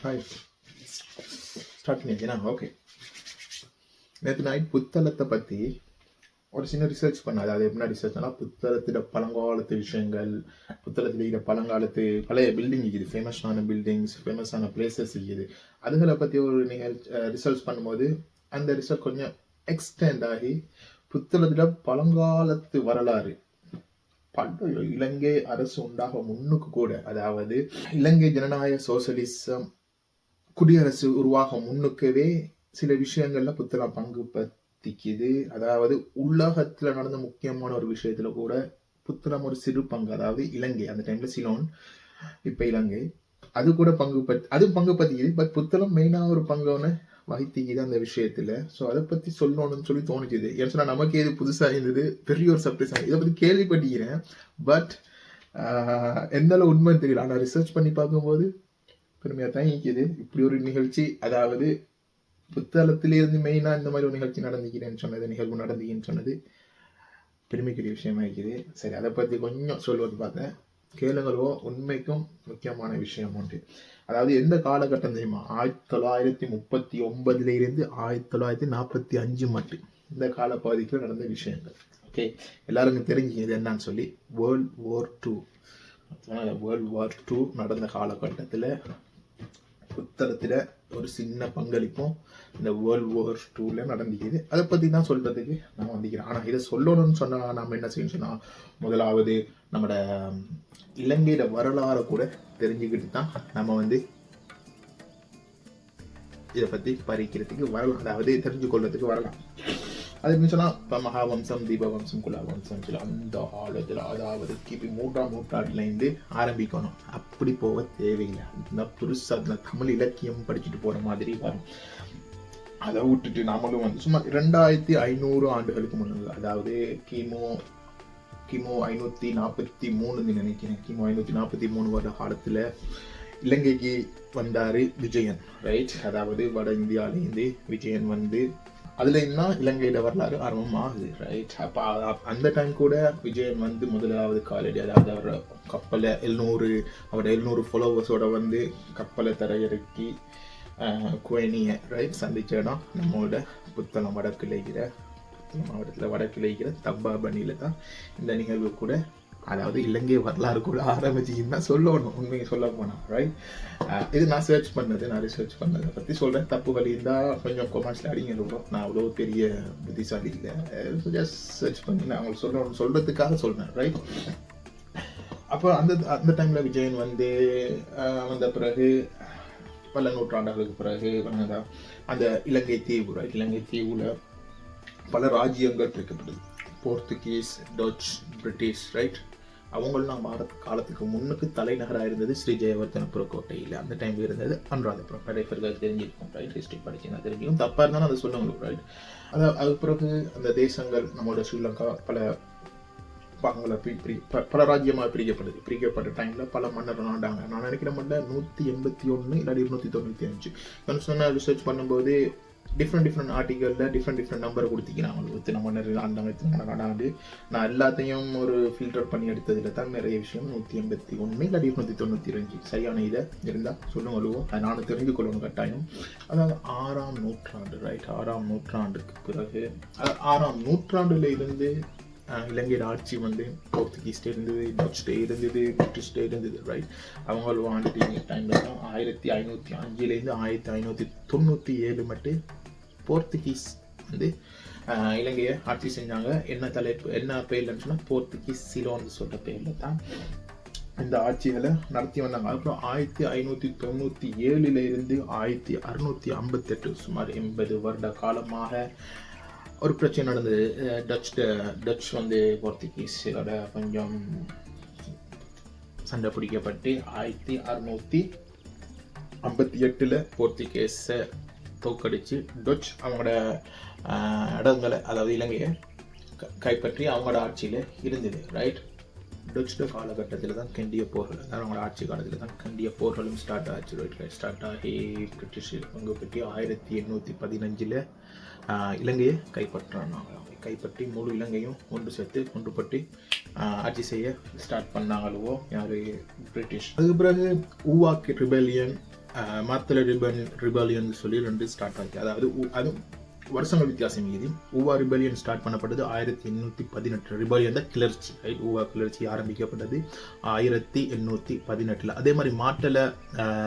Hi start பண்ணியாச்சுனா okay. நேற்று night புத்தளத்தை பற்றி ஒரு சின்ன ரிசர்ச் பண்ணாது. அது எப்படின்னா ரிசர்ச்னா புத்தளத்திட பழங்காலத்து விஷயங்கள், புத்தளத்தில் இருக்கிற பழங்காலத்து பழைய பில்டிங் இருக்குது, ஃபேமஸான பில்டிங்ஸ், ஃபேமஸான பிளேசஸ் இருக்குது. அதுகளை பற்றி ஒரு ரிசர்ச் பண்ணும்போது அந்த ரிசர்ச் கொஞ்சம் எக்ஸ்டெண்ட் ஆகி புத்தளத்திட பழங்காலத்து வரலாறு பண்டைய இலங்கை அரசு உண்டாக முன்னுக்கு கூட, அதாவது இலங்கை ஜனநாயக சோசியலிசம் குடியரசு உருவாக முன்னுக்கவே சில விஷயங்கள்ல புத்தளம் பங்கு பத்திக்குது. அதாவது உலகத்துல நடந்த முக்கியமான ஒரு விஷயத்துல கூட புத்தளம் ஒரு சிறு பங்கு, அதாவது இலங்கை அந்த டைம்ல சிலோன், இப்ப இலங்கை, அது கூட பங்கு பத்திக்குது. பட் புத்தளம் மெயினா ஒரு பங்கு வகித்திக்குது அந்த விஷயத்துல. ஸோ அதை பத்தி சொல்லணும்னு சொல்லி தோணுச்சுது. ஏன்னு சொன்னா நமக்கு எது புதுசா இருந்தது, பெரிய ஒரு சர்ப்ரைஸ். இதை பத்தி கேள்விப்பட்டிக்கிறேன், பட் எந்த அளவு உண்மை தெரியல. ஆனா ரிசர்ச் பண்ணி பார்க்கும்போது பெருமையாக தான் இருக்குது இப்படி ஒரு நிகழ்ச்சி. அதாவது புத்தளத்திலிருந்து மெயினாக இந்த மாதிரி ஒரு நிகழ்ச்சி நடந்துக்கிறேன்னு சொன்னது, நிகழ்வு நடந்துக்கின்னு சொன்னது பெருமைக்குரிய விஷயமா இருக்குது. சரி, அதை பற்றி கொஞ்சம் சொல்வது பார்த்தேன், கேளுங்களோ. உண்மைக்கும் முக்கியமான விஷயம் உண்டு. அதாவது எந்த காலகட்டம் தெரியுமா? 1939 இருந்து 1945 மட்டும் இந்த கால பகுதிக்கு நடந்த விஷயங்கள். ஓகே, எல்லாருக்கும் தெரிஞ்சுது என்னன்னு சொல்லி. வேர்ல்ட் வார் டூ நடந்த காலகட்டத்தில் புத்தளத்தில் ஒரு சின்ன பங்களிப்பும் இந்த வேர்ல்ட் வார் டூல நடந்துக்குது. அதை பற்றி தான் சொல்றதுக்கு நான் வந்திக்கிறேன். ஆனால் இதை சொல்லணும்னு சொன்னால் நம்ம என்ன செய்யணும் சொன்னால், முதலாவது நம்மளோட இலங்கையில வரலாறு கூட தெரிஞ்சுக்கிட்டு தான் நம்ம இதை பற்றி பறிக்கிறதுக்கு வரலாம், அதாவது தெரிஞ்சு கொள்றதுக்கு வரலாம். அது எப்படி சொன்னா, இப்போ மகாவம்சம், தீபவம்சம், குலவம்சம் சொல்லி அந்த காலத்தில், அதாவது கிபி 3ஆம் நூற்றாண்டுலேருந்து ஆரம்பிக்கணும். அப்படி போக தேவையில்லை. இந்த புதுசாக தமிழ் இலக்கியம் படிச்சுட்டு போற மாதிரி வரும். அதை விட்டுட்டு நம்மளும் சும்மா 2500 ஆண்டுகளுக்கு முன்னாடி, அதாவது கிமு 543 நினைக்கிறேன், கிமு 543 வருட காலத்துல இலங்கைக்கு வந்தாரு விஜயன், ரைட்? அதாவது வட இந்தியாவிலேருந்து விஜயன் அதுல என்ன இலங்கையில வரலாறு ஆரம்பம் ஆகுது, ரைட்? அப்ப அந்த டைம் கூட விஜயன் முதலாவது காலடி, அதாவது அவர் கப்பலை 700 ஃபாலோவர்ஸோட கப்பலை தரையிறக்கி குவேனிய, ரைட், சந்திச்ச இடம் நம்மளோட புத்தளம் மாவட்டத்தில் வடக்கில் இருக்கிற தப்பாபணியில தான் இந்த நிகழ்வு கூட, அதாவது இலங்கை வரலாறு கூட ஆரம்பிச்சுன்னு தான் சொல்லணும், உண்மையை சொல்ல போனா, ரைட்? இது நான் ரிசர்ச் பண்ணதை பற்றி சொல்கிறேன். தப்புகள் இருந்தால் கொஞ்சம் கொமெண்ட்ஸில் அடிங்க. நான் அவ்வளோ பெரிய புத்திசாலி இல்லை, ஜஸ்ட் சர்ச் பண்ணி நான் அவங்களுக்கு சொல்கிறதுக்காக சொல்கிறேன், ரைட்? அப்போ அந்த டைமில் விஜயன் வந்த பிறகு பல நூற்றாண்டுகளுக்கு பிறகு அந்த இலங்கை தீவு, ரைட்? இலங்கை தீவுல பல ராஜ்யங்கள் பிரிக்கப்படுது. Portuguese, Dutch, British, right? அவங்களாம் பாரத காலத்துக்கு முன்னுக்கு தலைநகராக இருந்தது ஸ்ரீ ஜெயவர்தனபுர கோட்டையில். அந்த டைம்ல இருந்தது அனுராதபுரம். நிறைய பேருக்கு தெரிஞ்சிருக்கும், ரைட்? ஹிஸ்ட்ரி படிச்சுன்னா தெரிஞ்சிருக்கும். தப்பா இருந்தாலும் அதை சொல்லுங்க, ரைட்? அது பிறகு அந்த தேசங்கள் நம்மளோட ஸ்ரீலங்கா பல பாகங்களை பல ராஜ்யமாக பிரிக்கப்பட்ட டைம்ல பல மன்னர் ஆண்டாங்க. நான் நினைக்கிற மட்டும் 181 இல்லாட்டி 295 சொன்ன ரிசர்ச் பண்ணும்போது டிஃப்ரெண்ட் ஆர்டிக்கலில் டிஃப்ரெண்ட் நம்பரை கொடுத்திக்கிறாங்க. இத்தனை மன்னர் ஆண்டாங்க, இத்தனை ஆண்டாண்டு. நான் எல்லாத்தையும் ஒரு ஃபில்டர் பண்ணி எடுத்ததுல தான் நிறைய விஷயம் 181 இல்லாட்டி 295 சரியான இதை இருந்தால் சொல்லுங்க, அதை நானும் தெரிஞ்சு கொள்ளணும் கட்டாயம். அதாவது 6ஆம் நூற்றாண்டு, ரைட்? 6ஆம் நூற்றாண்டுக்கு பிறகு 6ஆம் நூற்றாண்டுல இருந்து இலங்கையோட ஆட்சி போர்த்துகீஸ் இருந்தது, டச் இருந்தது, பிரிட்டிஷ் இருந்தது, ரைட்? அவங்க வாழ்ந்துட்டு டைம்ல தான் 1505 1597 மட்டும் போர்த்துகீஸ் இலங்கையை ஆட்சி செஞ்சாங்க. என்ன பேர்லன்னு சொன்னா போர்த்துகீஸ் சிலோன்னு சொல்ற பேர்ல தான் இந்த ஆட்சிகளை நடத்தி வந்தாங்க. அப்புறம் 1597 இருந்து 1658 சுமார் 80 வருட காலமாக ஒரு பிரச்சனை நடந்தது. டச் போர்த்துகீஸோட கொஞ்சம் சண்டை பிடிக்கப்பட்டு 1658 போர்த்துகீஸை தோக்கடிச்சு டச் அவங்களோட இடங்களை, அதாவது இலங்கையை கைப்பற்றி அவங்களோட ஆட்சியில இருந்தது, ரைட்? டச் காலகட்டத்தில் தான் கண்டிய போர்கள், அதாவது அவங்களோட ஆட்சி காலத்தில் தான் கண்டிய போர்களும் ஸ்டார்ட் ஆச்சு, ரைட்? ஸ்டார்ட் ஆகி பிரிட்டிஷ் பங்கு பெற்றி 1815 இலங்கையை கைப்பற்றி முழு இலங்கையும் ஒன்று சேர்த்து ஒன்றுபட்டு ஆட்சி செய்ய ஸ்டார்ட் பண்ணாங்களோ யாரு? பிரிட்டிஷ். அதுக்கு பிறகு ஊவாக் ரிபெலியன் மாத்தள ரிபலியன் சொல்லி 2 ஸ்டார்ட் ஆச்சு. அதாவது அது வருஷங்கள் வித்தியாசம் மீதி ஊவா ரிபலியன் ஸ்டார்ட் பண்ணப்பட்டது 1818. ரிபலியன் தான் கிளர்ச்சி, ரைட்? ஊவா கிளர்ச்சி ஆரம்பிக்கப்பட்டது 1818. அதே மாதிரி மாட்டள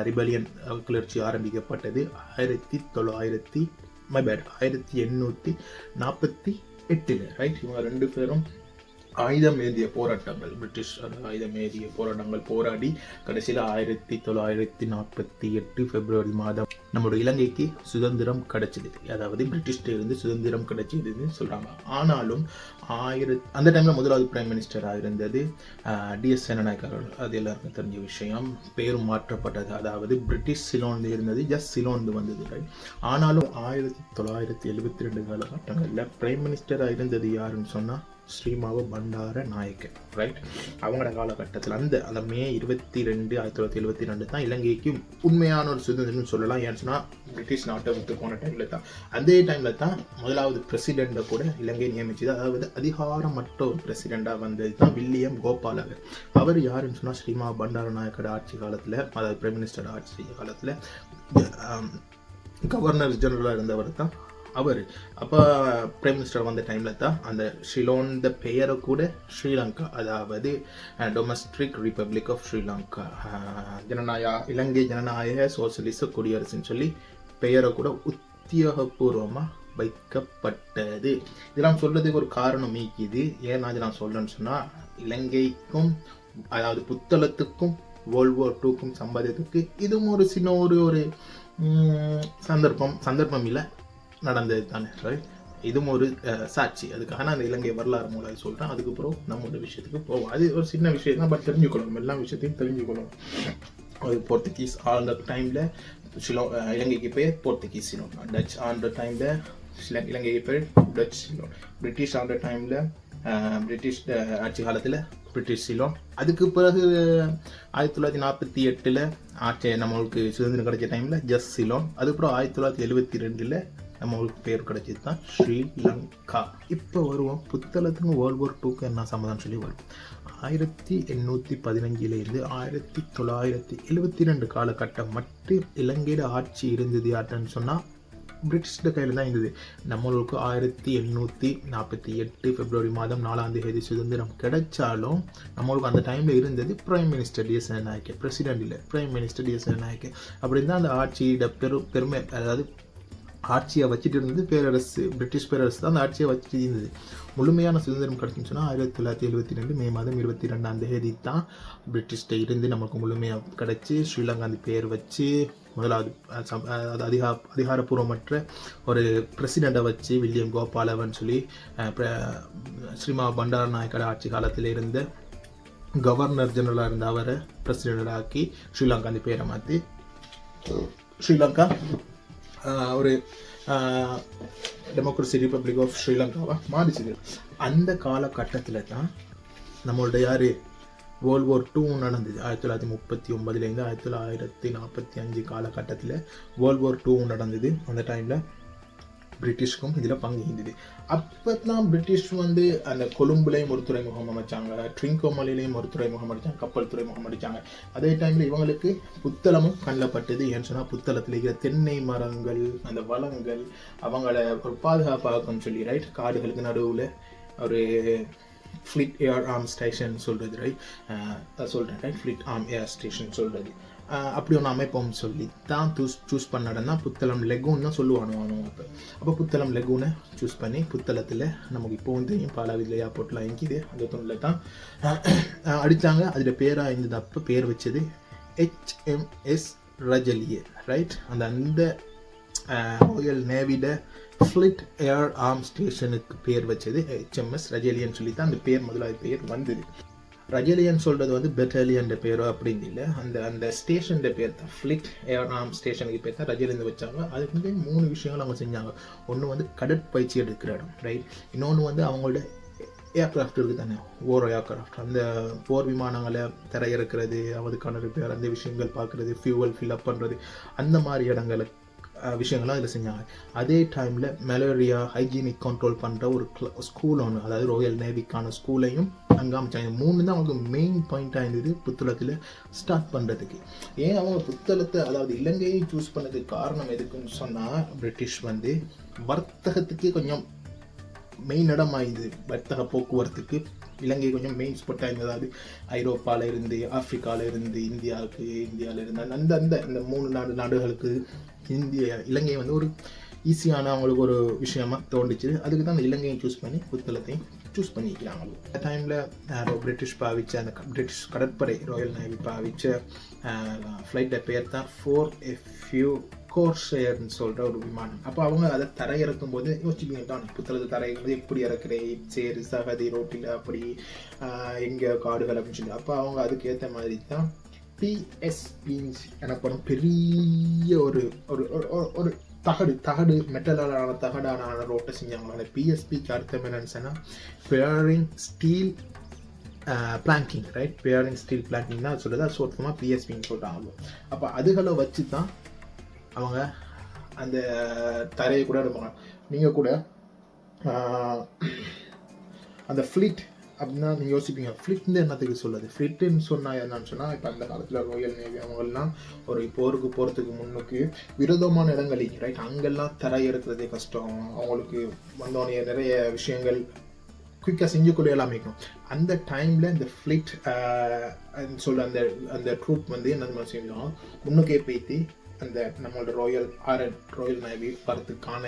ரிபலியன் கிளர்ச்சி ஆரம்பிக்கப்பட்டது 1848, ரைட்? இவங்க 2 பேரும் ஆயுதம் ஏந்திய போராட்டங்கள், பிரிட்டிஷ் ஆயுதம் ஏந்திய போராட்டங்கள் போராடி கடைசியில் 1948 பிப்ரவரி மாதம் நம்மளுடைய இலங்கைக்கு சுதந்திரம் கிடைச்சது. அதாவது பிரிட்டிஷ்ட இருந்து சுதந்திரம் கிடைச்சதுன்னு சொல்றாங்க. ஆனாலும் அந்த டைம்ல முதலாவது பிரைம் மினிஸ்டராக இருந்தது DS சேனநாயக்க அவர்கள். அது எல்லாருக்கும் தெரிஞ்ச விஷயம். பேரும் மாற்றப்பட்டது. அதாவது பிரிட்டிஷ் சிலோன் இருந்தது, ஜஸ்ட் சிலோன் வந்தது, ரைட்? ஆனாலும் 1972 காலகட்டங்களில் பிரைம் மினிஸ்டராக இருந்தது யாருன்னு சொன்னா ஸ்ரீமாவோ பண்டார நாயக்க, ரைட்? அவங்களோட காலகட்டத்தில் அந்த மே 22, 1972 தான் இலங்கைக்கு உண்மையான ஒரு சுதந்திரம்னு சொல்லலாம். ஏன்னு சொன்னால் பிரிட்டிஷ் நாட்டை விட்டு போன டைமில் தான், அதே டைமில் தான் முதலாவது பிரசிடெண்ட்டை கூட இலங்கை நியமிச்சது. அதாவது அதிகாரமற்ற ஒரு பிரசிடெண்டாக வந்தது தான் வில்லியம் கோபாலகர். அவர் யாருன்னு சொன்னால் ஸ்ரீமா பண்டார நாயக்கோட ஆட்சி காலத்தில், அதாவது பிரைம் மினிஸ்டர் ஆட்சி காலத்தில் கவர்னர் ஜெனரலாக இருந்தவர் தான் அவர். அப்போ பிரைம் மினிஸ்டர் வந்த டைமில் தான் அந்த ஷிலோன் பெயரை கூட ஸ்ரீலங்கா, அதாவது டொமஸ்டிக் ரிப்பப்ளிக் ஆஃப் ஸ்ரீலங்கா, இலங்கை ஜனநாயக சோசியலிச குடியரசுன்னு சொல்லி பெயரை கூட உத்தியோகபூர்வமாக வைக்கப்பட்டது. இதெல்லாம் சொல்றதுக்கு ஒரு காரணம் மீக்குது. ஏன்னா நான் சொல்றேன்னு சொன்னால் இலங்கைக்கும் அதாவது புத்தளத்துக்கும் World War IIக்கும் சம்பாதித்ததுக்கு இதுவும் ஒரு சின்ன ஒரு சந்தர்ப்பம் இல்லை, நடந்தது தானே, ரைட்? இதுவும் ஒரு சாட்சி. அதுக்காக நான் அந்த இலங்கை வரலாறு மூலம் சொல்கிறேன். அதுக்கப்புறம் நம்மளோட விஷயத்துக்கு போவோம். அது ஒரு சின்ன விஷயம் தான், பட் தெரிஞ்சுக்கணும், எல்லா விஷயத்தையும் தெரிஞ்சுக்கணும். அது போர்த்துகீஸ் ஆழ்ந்த டைமில் இலங்கைக்கு பேர் போர்த்துகீஸ் சிலோன், டச் ஆழ்ந்த டைமில் இலங்கைக்கு பேர் டச் சிலோன், பிரிட்டிஷ் ஆழ்ந்த டைமில் பிரிட்டிஷ் ஆட்சி காலத்தில் பிரிட்டிஷ் சிலோன். அதுக்கு பிறகு 1948 ஆட்சி நம்மளுக்கு சுதந்திரம் கிடைச்ச டைமில் ஜஸ்ட் சிலோன். அதுக்கப்புறம் 1972 நம்மளுக்கு பேர் கிடைச்சது தான் ஸ்ரீலங்கா. இப்போ வருவோம் புத்தளத்துக்கு World War IIக்கு என்ன சம்மதம் சொல்லி வரும். 1815 1972 காலகட்டம் மட்டும் இலங்கையில் ஆட்சி இருந்தது யாருன்னு சொன்னால் பிரிட்டிஷ்ட கையில் தான் இருந்தது. நம்மளுக்கு 1848 பிப்ரவரி மாதம் 4ஆம் தேதி சுதந்திரம் கிடைச்சாலும் நம்மளுக்கு அந்த டைமில் இருந்தது prime minister DS Senanayake, president இல்லை, பிரைம் மினிஸ்டர் DS சேனநாயக்க. அப்படி தான் அந்த ஆட்சியிட பெருமை, அதாவது ஆட்சியை வச்சுட்டு இருந்தது பேரரசு, பிரிட்டிஷ் பேரரசு தான் அந்த ஆட்சியை வச்சுட்டு இருந்தது. முழுமையான சுதந்திரம் கிடைச்சுன்னு சொன்னால் 1972 மே மாதம் 22ஆம் தேதி தான் பிரிட்டிஷ்ட இருந்து நமக்கு முழுமையாக கிடைச்சி ஸ்ரீலங்கா அந்த பேர் வச்சு முதலாவது அதிகாரப்பூர்வமற்ற ஒரு பிரசிடெண்ட்டை வச்சு வில்லியம் கோபாலவன் சொல்லி ஸ்ரீமா பண்டார நாயக்கோட ஆட்சி காலத்தில் இருந்த கவர்னர் ஜெனரலாக இருந்த அவரை பிரசிடெண்டாக ஆக்கி ஸ்ரீலங்கா அந்த பேரை மாற்றி ஸ்ரீலங்கா ஒரு டெமோக்ரஸி ரிப்பப்ளிக் ஆஃப் ஸ்ரீலங்காவாக மாறிச்சுது. அந்த காலகட்டத்தில் தான் நம்மளோட World War II நடந்தது. 1939 1945 காலகட்டத்தில் World War II நடந்தது. அந்த டைமில் பிரிட்டிஷ்க்கும் இதில் பங்கு இருந்தது. அப்போ தான் பிரிட்டிஷ் அந்த கொழும்புலையும் ஒரு துறைமுகம் அமைச்சாங்க, ட்ரிங்கோமலையிலையும் ஒரு துறைமுகம் அடித்தாங்க, கப்பல் துறைமுகம் அடித்தாங்க. அதே டைமில் இவங்களுக்கு புத்தளமும் கண்ணப்பட்டது. ஏன்னு சொன்னால் புத்தளத்தில் இருக்கிற தென்னை மரங்கள், அந்த வளங்கள் அவங்கள ஒரு பாதுகாப்பாகன்னு சொல்லி, ரைட்? காடுகளுக்கு நடுவில் ஒரு ஃப்ளிட் ஏர் ஆர்ம் ஸ்டேஷன் சொல்கிறது, ரைட்? சொல்கிறேன், ரைட்? ஃப்ளிட் ஆர்ம் ஏர் ஸ்டேஷன் சொல்கிறது. அப்படி ஒன்று அமைப்போம்னு சொல்லி தான் சூஸ் பண்ண இடம் தான் புத்தளம் லெகூன் தான் சொல்லுவானுவானு. அப்போ புத்தளம் லெகூனை சூஸ் பண்ணி புத்தளத்தில் நமக்கு இப்போ தெரியும் பாலாவிதில் ஏர்போர்ட்லாம் இங்கிது, அந்த தொண்டில் தான் அடித்தாங்க. அதில் பேராக இருந்தது. அப்போ பேர் வச்சது HMS ரஜலியே, ரைட்? அந்த ராயல் நேவிட ஃப்ளிட் ஏர் ஆர்ம் ஸ்டேஷனுக்கு பேர் வச்சது HMS ரஜலியன்னு சொல்லி தான் அந்த பேர் முதலாவது பேர் வந்தது. ரஜலியன் சொல்கிறது பெட்டாலியன் பேரோ அப்படின்னு இல்லை, அந்த ஸ்டேஷன் பேர் தான் ஃப்ளிட் ஏர் ஆர்ம் ஸ்டேஷனுக்கு பேர் தான் ரஜலியன் வச்சாங்க. அதுக்கு 3 விஷயங்கள் அவங்க செஞ்சாங்க. ஒன்று கடற்பயிற்சி எடுக்கிற இடம், ரைட்? இன்னொன்று அவங்களோட ஏர்க்ராஃப்ட் இருக்குது தானே, ஓர் ஏர்க்ராஃப்ட், அந்த போர் விமானங்களை தரையிறக்கிறது, அதுக்கான ரிப்பேர், அந்த விஷயங்கள் பார்க்குறது, ஃபியூவல் ஃபில்அப் பண்ணுறது, அந்த மாதிரி இடங்களை விஷயங்கள்லாம் இதில் செஞ்சாங்க. அதே டைமில் மலேரியா ஹைஜீனிக் கண்ட்ரோல் பண்ணுற ஒரு ஸ்கூல் ஒன்று, அதாவது ராயல் நேவிக்கான ஸ்கூலையும் அங்கே அமைச்சாங்க. 3 தான் அவங்களுக்கு மெயின் பாயிண்டாக இருந்தது புத்தளத்தில் ஸ்டார்ட் பண்ணுறதுக்கு. ஏன் அவங்க புத்தளத்தை, அதாவது இலங்கையை சூஸ் பண்ணதுக்கு காரணம் எதுக்குன்னு சொன்னால், பிரிட்டிஷ் வந்து வர்த்தகத்துக்கு கொஞ்சம் மெயின் இடமாக இருந்தது. வர்த்தக போக்குவரத்துக்கு இலங்கை கொஞ்சம் மெயின் ஸ்பாட்டாக இருந்தது. அதாவது ஐரோப்பாவில் இருந்து, ஆப்பிரிக்காவில் இருந்து, இந்தியாவில் இருந்து அந்த அந்த இந்த 3 நாடுகளுக்கு இலங்கை வந்து ஒரு ஈஸியான அவங்களுக்கு ஒரு விஷயமா தோண்டிச்சு. அதுக்கு தான் அந்த இலங்கையை சூஸ் பண்ணி புத்தளத்தையும் சூஸ் பண்ணிக்கிறாங்க. அந்த டைமில் பிரிட்டிஷ் பாவிச்ச அந்த பிரிட்டிஷ் கடற்படை ராயல் நேவி பாவிச்ச ஃப்ளைட்டை பேர் தான் 4FU கோர்ஷேர்னு சொல்கிற ஒரு விமானம். அப்போ அவங்க அதை தரையிறக்கும் போது யோசிச்சுப்பீங்க தான், புத்தளத்தை தரையிறது எப்படி இறக்குறேன், சேரு சகதி ரோட்டில் அப்படி எங்கே காடுகள் அப்படின்னு சொல்லி. அப்போ அவங்க அதுக்கு ஏற்ற மாதிரி தான் PSP எனப்படும் பெரிய ஒரு ஒரு தகடு மெட்டலான தகடான ரோட்டை செஞ்சாங்களோ. அந்த PSPக்கு அர்த்தம் என்னன்னு சொன்னால் bearing steel planking, right? Bearing steel planking தான் சொல்லுது. அது சொர்த்தமாக PSPன்னு சொல்கிறாங்க. அப்போ அதுகளை வச்சு தான் அவங்க அந்த தரையை கூட எடுப்பாங்க. நீங்கள் கூட அந்த ஃப்ளீட் அப்படின்னா நீங்கள் யோசிப்பீங்க, ஃப்ளிட்னு என்னத்துக்கு சொல்லுது? ஃப்ளிட்டுன்னு சொன்னால் என்னன்னு சொன்னால், இப்போ அந்த காலத்தில் ராயல் நேவி அவங்கெல்லாம் ஒரு போருக்கு போகிறதுக்கு முன்னுக்கு விரோதமான இடங்கள், ரைட்? அங்கெல்லாம் தரை இருக்கிறதே கஷ்டம். அவங்களுக்கு வந்தோடனே நிறைய விஷயங்கள் குயிக்காக செஞ்சுக்கூடிய எல்லாமே இருக்கும். அந்த டைமில் இந்த ஃப்ளிட் சொல்ல அந்த ட்ரூப் வந்து என்ன செய்யணும், முன்னுக்கே பேத்தி அந்த நம்மளோட ராயல் நேவி வரத்துக்கான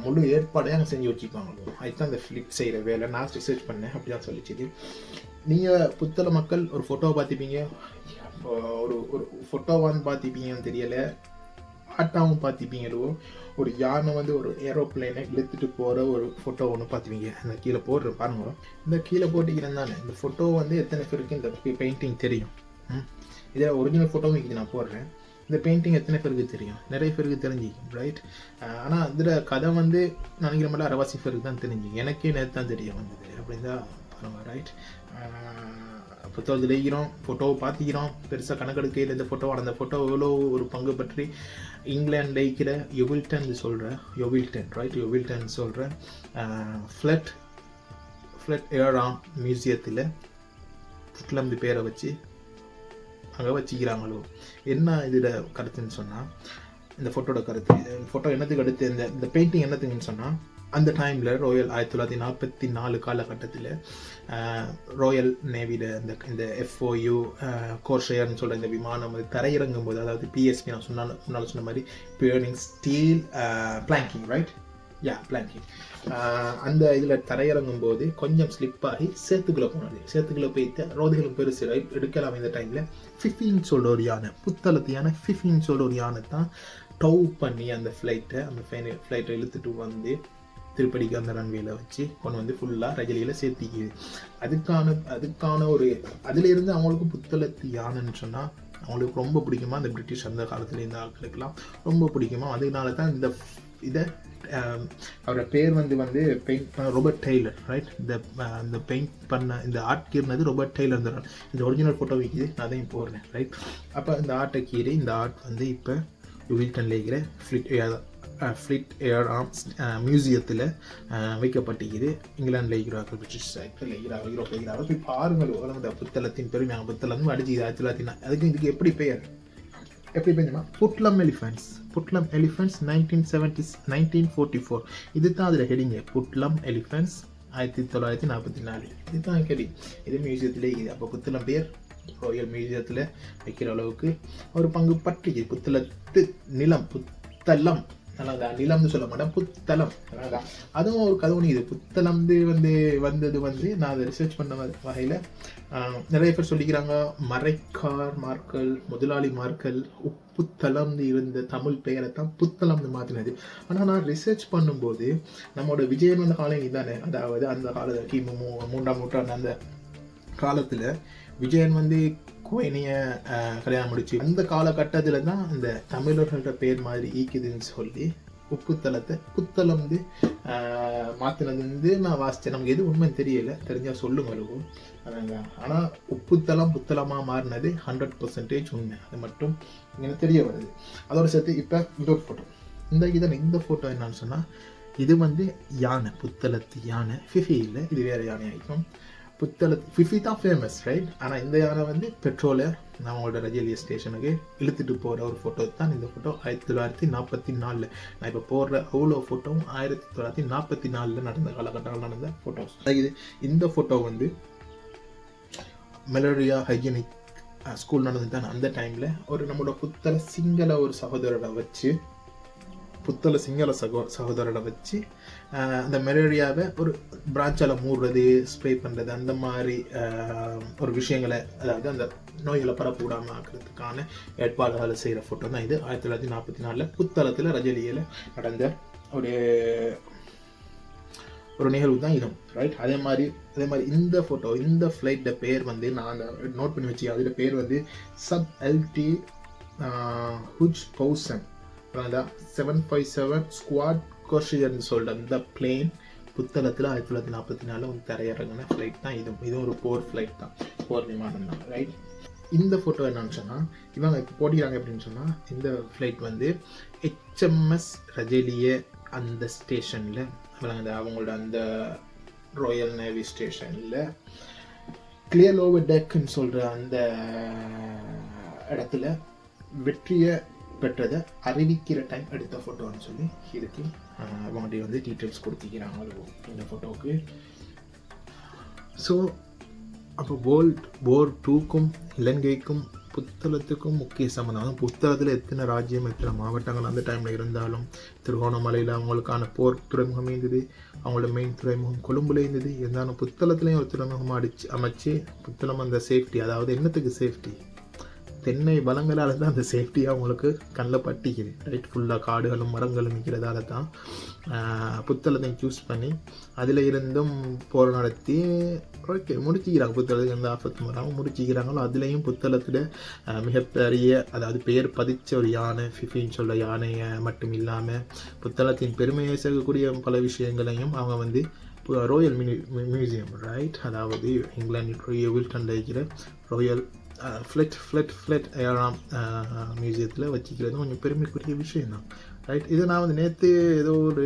முழு ஏற்பாடையும் அங்கே செஞ்சு வச்சுப்பாங்க. அதுதான் அந்த ஃப்ளிட் செய்கிற வேலை. நான் ரிசர்ச் பண்ணேன், அப்படி தான் சொல்லிச்சுது. நீங்கள் புத்தள மக்கள் ஒரு ஃபோட்டோவை பார்த்துப்பீங்க, ஒரு ஃபோட்டோவான்னு பார்த்துப்பீங்கன்னு தெரியலை, ஆட்டாவும் பார்த்துப்பீங்களோ, ஒரு யானை வந்து ஒரு ஏரோப்ளைனை இழுத்துட்டு போகிற ஒரு ஃபோட்டோ ஒன்று பார்த்துப்பீங்க. அந்த கீழே போடுற பாருங்க, இந்த கீழே போட்டிக்கிறேன் தானே. இந்த ஃபோட்டோ வந்து எத்தனை பேருக்கு இந்த பெயிண்டிங் தெரியும்? இதை ஒரிஜினல் ஃபோட்டோவும் இது நான் போடுறேன். இந்த பெயிண்டிங் எத்தனை பேருக்கு தெரியும்? நிறைய பேருக்கு தெரிஞ்சிக்கும், ரைட்? ஆனால் இதில் கதை வந்து நினைக்கிற மாதிரி அரைவாசி பேருக்கு தான் தெரிஞ்சிக்கும். எனக்கே நேற்று தான் தெரிய வந்தது. அப்படின்னு தான் பாருங்கள், ரைட்? புத்தகத்தில் இருக்கிறோம், ஃபோட்டோவை பார்த்துக்கிறோம், பெருசாக கணக்கெடுக்கையில் இந்த ஃபோட்டோ, அந்த ஃபோட்டோ எவ்வளோ ஒரு பங்கு பற்றி இங்கிலாண்டில் இருக்கிற யோவில்டன் ரைட்? யோவில்டன் சொல்கிற ஃப்ளட் ஏராம் மியூசியத்தில் புட்லம் பேரை வச்சு அங்கே வச்சுக்கிறாங்களோ. என்ன இதில் கருத்துன்னு சொன்னால், இந்த ஃபோட்டோட கருத்து, ஃபோட்டோ என்னத்துக்கு அடுத்து இந்த பெயிண்டிங் என்னத்துக்குன்னு சொன்னால், அந்த டைமில் 1944 காலகட்டத்தில் ராயல் நேவியில் இந்த FOU கோர்ஷேர்னு சொல்கிற இந்த விமானம் வந்து தரையிறங்கும் போது, அதாவது PSP நான் சொன்ன மாதிரி பியரிங் ஸ்டீல் பிளாங்கிங், ரைட்? பிளாங்கிங். அந்த இதில் தரையிறங்கும் போது கொஞ்சம் ஸ்லிப் ஆகி சேத்துக்குள்ளே போனது. சேத்துக்குள்ளே போயிட்டு ரோதிகளும் பெருசு, ரைட்? எடுக்கலாம். இந்த டைமில் 15 சொல்கிற ஒரு யானை, புத்தளத்து யானை 15 சொல்கிற ஒரு யானை தான் டவ் பண்ணி அந்த ஃப்ளைட்டை இழுத்துட்டு வந்து திருப்படிக்கு அந்த ரன்வேல வச்சு கொண்டு வந்து ஃபுல்லாக ரஜலியில் சேர்த்திக்குது. அதுக்கான ஒரு அதிலிருந்து அவங்களுக்கு புத்தளத்து யானைன்னு சொன்னால் அவங்களுக்கு ரொம்ப பிடிக்குமா, அந்த பிரிட்டிஷ் அந்த காலத்தில் இந்த ஆட்களுக்கெல்லாம் ரொம்ப பிடிக்குமா. அதனால தான் இதை அவரோட பேர் வந்து பெயிண்ட் பண்ண ராபர்ட் டெய்லர், ரைட்? இந்த பெயிண்ட் பண்ண இந்த ஆர்ட் கீர்னது ராபர்ட் டெய்லர். இந்த ஒரிஜினல் ஃபோட்டோ வைக்கிது, நான் அதையும் போடுறேன், ரைட்? அப்போ இந்த ஆர்ட்டை கீறி இந்த ஆர்ட் வந்து இப்போ யோவில்டனில் இருக்கிற ஃப்ளிட் ஏராம் மியூசியத்தில் வைக்கப்பட்டிருக்குது. இங்கிலாண்டில் இருக்கிறார்கள், பிரிட்டிஷ் சைட்டில் இருக்கிறார்கள், யூரோப்பில் இருக்கிறார்கள். போய் பாருங்கள், இந்த புத்தளத்தின் பெருமை. புத்தளம் அடிச்சு 1900 அதுக்கு இதுக்கு எப்படி பெயர் புட்லம் எலிஃபென்ட்ஸ் 1944. இதுதான் அதில் ஹெடிங்க, புட்லம் எலிஃபென்ட்ஸ் 1944. இதுதான் ஹெடிங். இது மியூசியத்திலே இது. அப்போ புத்தளம் பேர் ராயல் மியூசியத்தில் வைக்கிற அளவுக்கு ஒரு பங்கு பற்றி புத்தளத்து நிலம், புத்தளம் நிலம்னு சொல்ல மாட்டேன், புத்தளம். அதுவும் ஒரு கதவு. இது புத்தளம் வந்தது நான் அதை ரிசர்ச் பண்ண வகையில் நிறைய பேர் சொல்லிக்கிறாங்க, மரைக்கார் முதலாளி மார்க்கல் உப்புத்தளம் இருந்த தமிழ் பெயரை தான் புத்தளம்னு மாற்றினது. ஆனால் நான் ரிசர்ச் பண்ணும்போது நம்மளோட விஜயன் வந்த காலம் இதுதானே, அதாவது அந்த காலத்தில் கிமு 3ஆம் நூற்றாண்டு அந்த காலத்தில் விஜயன் கோயினியை கல்யாணம் முடிச்சு அந்த காலகட்டத்தில் தான் இந்த தமிழர்களோட பேர் மாதிரி ஈக்குதுன்னு சொல்லி உப்புத்தளத்தை புத்தளம் மாற்றினது நான் வாசித்தேன். நமக்கு எது உண்மை தெரியலை, தெரிஞ்சால் சொல்லுங்க இருக்கும். ஆனால் புத்தளமாக மாறினது 100% உண்மை. அது மட்டும் எனக்கு தெரிய வருது. அதோட சேர்த்து இப்போ இன்னொரு ஃபோட்டோ இந்த ஃபோட்டோ என்னன்னு சொன்னால் இது வந்து யானை, புத்தளத்து யானை. ஃபிஃபி இல்லை, இது வேறு யானை ஆகிக்கும். புத்தளத்து ஃபிஃபி தான் ஃபேமஸ், ரைட்? ஆனால் இந்த யானை வந்து பெட்ரோலை நம்மளோட ரஜிலிய ஸ்டேஷனுக்கு இழுத்துட்டு போகிற ஒரு ஃபோட்டோ தான் இந்த ஃபோட்டோ. 1944 நான் இப்போ போடுற அவ்வளோ ஃபோட்டோவும் 1944 நடந்த காலகட்டங்கள் நடந்த ஃபோட்டோஸ். இந்த ஃபோட்டோ வந்து மெலோடியா ஹைஜீனிக் ஸ்கூல் நடந்து தான் அந்த டைமில் ஒரு நம்மளோட புத்தள சிங்கள ஒரு சகோதரரை வச்சு அந்த மெலோடியாவை ஒரு பிரான்ச்சால் மூடுறது, ஸ்ப்ரே பண்ணுறது, அந்த மாதிரி ஒரு விஷயங்களை, அதாவது அந்த நோய்களை பரப்பக்கூடாமல் ஆக்கிறதுக்கான ஏற்பாடுகளை செய்கிற ஃபோட்டோ தான் இது. 1944 புத்தளத்தில் ரஜலியில் நடந்த ஒரு நிகழ்வு தான் இதுவும், ரைட்? அதே மாதிரி இந்த ஃபோட்டோ, இந்த ஃப்ளைட்டோட பேர் வந்து நான் நோட் பண்ணி வச்சு, அதில் பேர் வந்து சப் எல்டி ஹுஜ் பௌசன் 757 ஸ்குவாட் கோஷியர்னு சொல்கிற அந்த பிளேன் புத்தளத்தில் 1944 வந்து தரையிறங்கின ஃப்ளைட் தான் இதுவும் ஒரு போர் ஃப்ளைட் தான், போர் விமானம் தான், ரைட்? இந்த ஃபோட்டோ என்னன்னு சொன்னால் இவங்க இப்போ போட்டிக்கிறாங்க அப்படின்னு சொன்னால் இந்த ஃப்ளைட் வந்து HMS ரஜலிய அந்த ஸ்டேஷனில் அவங்களோட அந்த ராயல் நேவி ஸ்டேஷனில் கிளியர் ஓவர் டெக்குன்னு சொல்கிற அந்த இடத்துல வெற்றியை பெற்றதை அறிவிக்கிற டைம் எடுத்த ஃபோட்டோன்னு சொல்லி இதுக்கு அவங்கள்ட்ட வந்து டீட்டெயில்ஸ் கொடுத்திக்கிறாங்க இந்த ஃபோட்டோவுக்கு. ஸோ அப்போ வேர்ல்ட் வார் 2க்கும் இலங்கைக்கும் புத்தளத்துக்கும் முக்கிய சம்பந்தம். புத்தளத்தில் எத்தனை ராஜ்யம், எத்தனை மாவட்டங்கள் அந்த டைமில் இருந்தாலும் திருகோணமலையில் அவங்களுக்கான போர் துறைமுகம் இருந்தது, அவங்களோட மெயின் துறைமுகம் கொழும்புல இருந்தது. இருந்தாலும் புத்தளத்துலேயும் ஒரு துறைமுகம் அமைச்சு புத்தளம் அந்த சேஃப்டி, அதாவது என்னத்துக்கு சேஃப்டி, தென்னை வளங்களால் தான் அந்த சேஃப்டி அவங்களுக்கு கண்ணில் பட்டிக்குது, ரைட்? ஃபுல்லாக காடுகளும் மரங்களும் நிற்கிறதால தான் புத்தளத்தை சூஸ் பண்ணி அதில் இருந்தும் போர் நடத்தி ஓகே முடிச்சிக்கிறாங்க. புத்தளத்துக்கு எந்த ஆபத்து வராமல் முடிச்சிக்கிறாங்களோ அதுலேயும் புத்தளத்தில் மிகப்பெரிய, அதாவது பெயர் பதிச்ச ஒரு யானை, ஃபிஃபின்னு சொல்கிற யானையை மட்டும் இல்லாமல் புத்தளத்தின் பெருமையை சேர்க்கக்கூடிய பல விஷயங்களையும் அவங்க வந்து ராயல் மியூசியம், ரைட்? அதாவது இங்கிலாந்து வில்டன்ல இருக்கிற ராயல் ஃப்ளட் ஏழாம் மியூசியத்தில் வச்சுக்கிறது கொஞ்சம் பெருமைக்குரிய விஷயம் தான், ரைட்? இதை நான் வந்து நேற்று ஏதோ ஒரு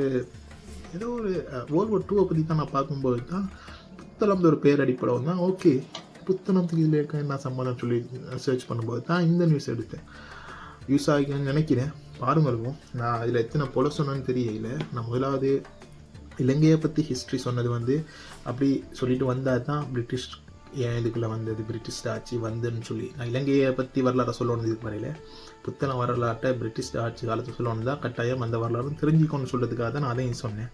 வேர்ல்ட் வார் 2 பற்றி தான் நான் பார்க்கும்போது தான் புத்தளம் ஒரு பேர் அடிப்படம் தான். ஓகே, புத்தளத்துக்கு இதில் இருக்க என்ன சம்பந்தம் சொல்லி சர்ச் பண்ணும்போது தான் இந்த நியூஸ் எடுத்தேன். யூஸ் ஆகிக்கணும்னு நினைக்கிறேன். பாருங்களுக்கும் நான் அதில் எத்தனை போல சொன்னேன்னு தெரியல. நான் முதலாவது இலங்கையை பற்றி ஹிஸ்ட்ரி சொன்னது வந்து அப்படி சொல்லிட்டு வந்தால் தான் பிரிட்டிஷ் ஏன் இதுக்குள்ளே வந்தது, பிரிட்டிஷ் ஆட்சி வந்துன்னு சொல்லி நான் இலங்கையை பற்றி வரலாறு சொல்லணும். இதுக்கு வரையில் புத்தளம் வரலாற்றை பிரிட்டிஷ் ஆட்சி காலத்தை சொல்லணும் தான் கட்டாயம் அந்த வரலாறு தெரிஞ்சுக்கணும்னு சொல்கிறதுக்காக தான் நான் அதையும் சொன்னேன்.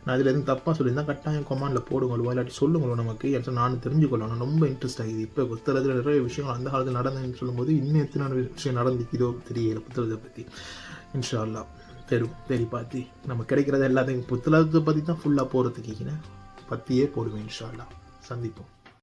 நான் அதில் எதுவும் தப்பாக சொல்லியிருந்தேன் கட்டாயம் கொமாண்டில் போடுங்களோ இல்லாட்டி சொல்லுங்களோ நமக்கு, ஏன்னா நானும் தெரிஞ்சுக்கொள்ளணும். ரொம்ப இன்ட்ரெஸ்ட் ஆகிது. இப்போ புத்தகத்தில் நிறைய விஷயங்கள் அந்த காலத்தில் நடந்ததுன்னு சொல்லும்போது இன்னும் எத்தனை விஷயம் நடந்துக்குதோ தெரியல புத்தகத்தை பற்றி. இன்ஷா அல்லாஹ் தேடி பார்த்து நம்ம கிடைக்கிறத எல்லாத்தையும் புத்தகத்தை பற்றி தான் ஃபுல்லாக போகிறதுக்கு பற்றியே போடுவேன். இன்ஷா அல்லாஹ் சந்திப்போம்.